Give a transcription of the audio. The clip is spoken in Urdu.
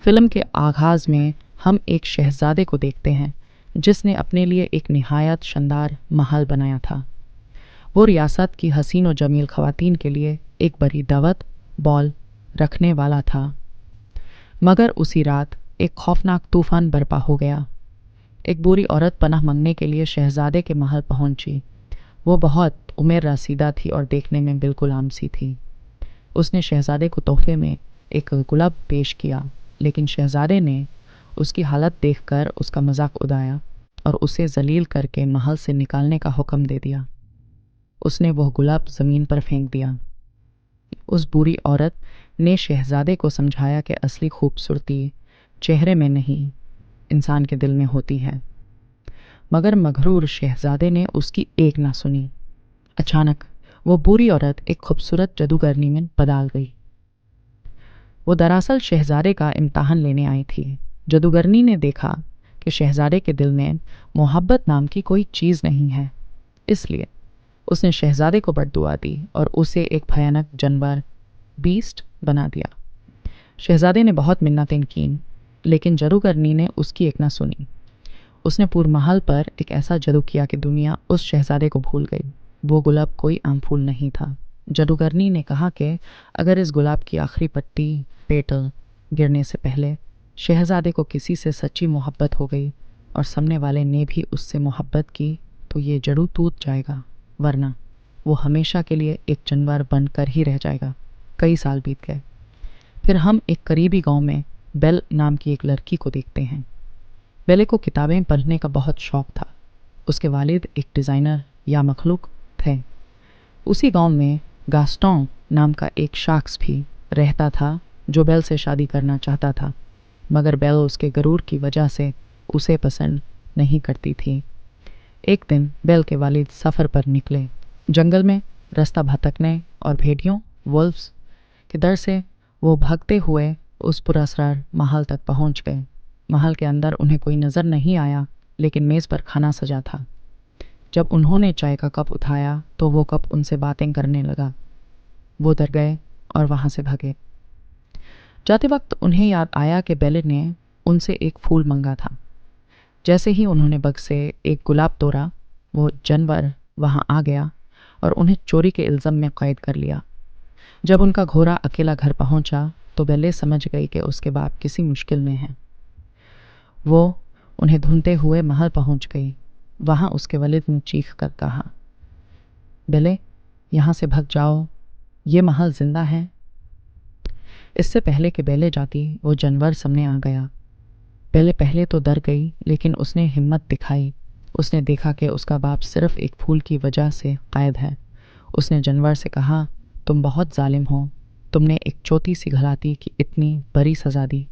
فلم کے آغاز میں ہم ایک شہزادے کو دیکھتے ہیں جس نے اپنے لیے ایک نہایت شاندار محل بنایا تھا۔ وہ ریاست کی حسین و جمیل خواتین کے لیے ایک بڑی دعوت بال رکھنے والا تھا، مگر اسی رات ایک خوفناک طوفان برپا ہو گیا۔ ایک بری عورت پناہ مانگنے کے لیے شہزادے کے محل پہنچی۔ وہ بہت عمر رسیدہ تھی اور دیکھنے میں بالکل عام سی تھی۔ اس نے شہزادے کو تحفے میں ایک گلاب پیش کیا، لیکن شہزادے نے اس کی حالت دیکھ کر اس کا مذاق اڑایا اور اسے ذلیل کر کے محل سے نکالنے کا حکم دے دیا۔ اس نے وہ گلاب زمین پر پھینک دیا۔ اس بری عورت نے شہزادے کو سمجھایا کہ اصلی خوبصورتی چہرے میں نہیں، انسان کے دل میں ہوتی ہے، مگر مغرور شہزادے نے اس کی ایک نہ سنی۔ اچانک وہ بری عورت ایک خوبصورت جادوگرنی میں بدل گئی۔ وہ دراصل شہزادے کا امتحان لینے آئی تھی۔ جادوگرنی نے دیکھا کہ شہزادے کے دل میں محبت نام کی کوئی چیز نہیں ہے، اس لیے اس نے شہزادے کو بددعا دی اور اسے ایک بھیانک جانور بیسٹ بنا دیا۔ شہزادے نے بہت منتیں کیں، لیکن جادوگرنی نے اس کی ایک نہ سنی۔ اس نے پورے محل پر ایک ایسا جادو کیا کہ دنیا اس شہزادے کو بھول گئی۔ وہ گلاب کوئی عام پھول نہیں تھا۔ جادوگرنی نے کہا کہ اگر اس گلاب کی آخری پتی پیٹل گرنے سے پہلے شہزادے کو کسی سے سچی محبت ہو گئی اور سامنے والے نے بھی اس سے محبت کی تو یہ جادو ٹوٹ جائے گا، ورنہ وہ ہمیشہ کے لیے ایک جانور بن کر ہی رہ جائے گا۔ کئی سال بیت گئے۔ پھر ہم ایک قریبی گاؤں میں بیل نام کی ایک لڑکی کو دیکھتے ہیں۔ بیلے کو کتابیں پڑھنے کا بہت شوق تھا۔ اس کے والد ایک ڈیزائنر یا مخلوق تھے۔ اسی گاؤں میں گاسٹون نام کا ایک شخص بھی رہتا تھا جو بیل سے شادی کرنا چاہتا تھا، مگر بیل اس کے غرور کی وجہ سے اسے پسند نہیں کرتی تھی۔ ایک دن بیل کے والد سفر پر نکلے۔ جنگل میں راستہ بھٹکنے اور بھیڑیوں وولفز کے ڈر سے وہ بھاگتے ہوئے اس پراسرار محل تک پہنچ گئے۔ محل کے اندر انہیں کوئی نظر نہیں آیا، لیکن میز پر کھانا سجا تھا۔ جب انہوں نے چائے کا کپ اٹھایا تو وہ کپ ان سے باتیں کرنے لگا۔ وہ ڈر گئے اور وہاں سے بھاگے۔ جاتے وقت انہیں یاد آیا کہ بیل نے ان سے ایک پھول مانگا تھا۔ جیسے ہی انہوں نے بگ سے ایک گلاب توڑا، وہ جانور وہاں آ گیا اور انہیں چوری کے الزام میں قید کر لیا۔ جب ان کا گھوڑا اکیلا گھر پہنچا تو بیل سمجھ گئی کہ اس کے باپ کسی مشکل میں ہیں۔ وہ انہیں ڈھونڈتے ہوئے محل پہنچ گئی۔ وہاں اس کے والد نے چیخ کر کہا، بیل، یہاں سے بھگ جاؤ، یہ محل زندہ ہے۔ اس سے پہلے کہ بیل جاتی وہ جانور سامنے آ گیا۔ بیل پہلے تو ڈر گئی، لیکن اس نے ہمت دکھائی۔ اس نے دیکھا کہ اس کا باپ صرف ایک پھول کی وجہ سے قید ہے۔ اس نے جانور سے کہا، تم بہت ظالم ہو، تم نے ایک چھوٹی سی غلطی کی اتنی بڑی سزا دی۔